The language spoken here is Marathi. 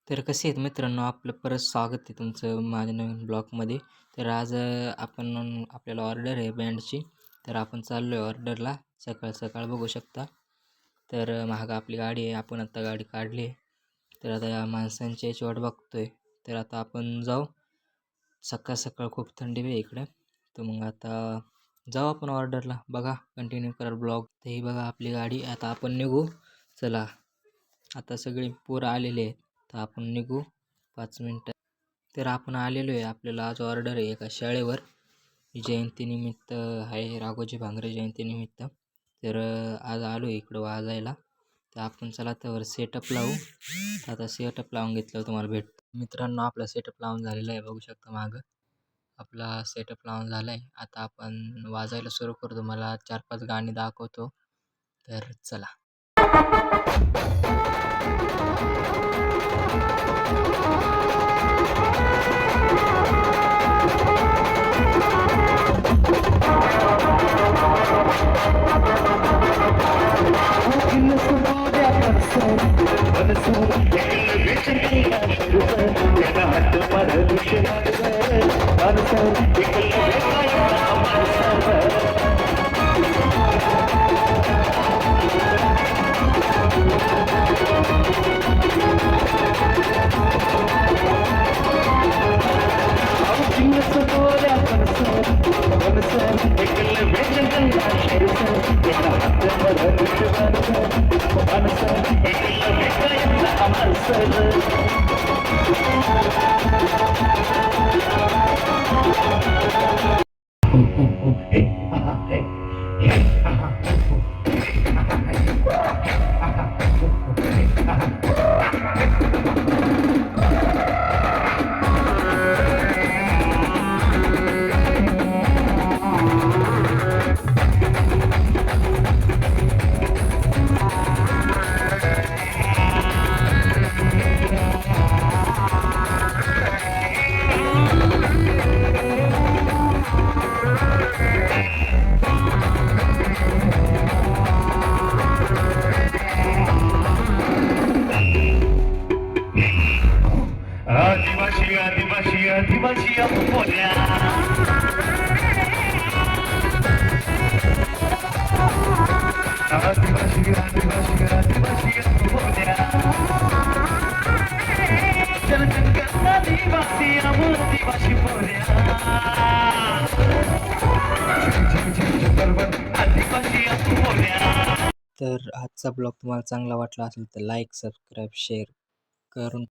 तर कसे आहेत मित्रांनो, आपलं परत स्वागत आहे तुमचं माझ्या नवीन ब्लॉगमध्ये. तर आज आपल्याला ऑर्डर आहे बँडची. तर आपण चाललो आहे ऑर्डरला. सकाळ सकाळ बघू शकता. तर महाग आपली गाडी आहे. आपण आता गाडी काढली आहे. तर आता या माणसांची याची वाट बघतोय. तर आता आपण जाऊ. सकाळ सकाळ खूप थंडी आहे इकडे. तर मग आता जाऊ आपण ऑर्डरला. बघा, कंटिन्यू करा ब्लॉग. तर ही बघा आपली गाडी. आता आपण निघू. चला, आता सगळे पोरं आलेले आहेत. तर आपण निघू 5 मिनटं. तर आपण आलेलो आहे. आपल्याला आज ऑर्डर आहे एका शाळेवर. जयंतीनिमित्त आहे, राघोजी भांगरे जयंतीनिमित्त. तर आज आलो आहे इकडं वाजायला. तर आपण चला तर सेटअप लावू. तर आता सेटअप लावून घेतलं तुम्हाला मित्रांनो, आपला सेटअप लावून झालेला आहे. बघू शकता मागं आपला सेटअप लावून झाला आहे. आता आपण वाजायला सुरू करू. तुम्हाला 4-5 गाणी दाखवतो. तर चला. आदिवासी बोल्या आदिवासी बोल्या आदिवासी आदिवासी बोल्या आदिवासी बोल्या. तर आजचा ब्लॉग तुम्हाला चांगला वाटला असेल तर लाईक, सबस्क्राईब, शेअर करून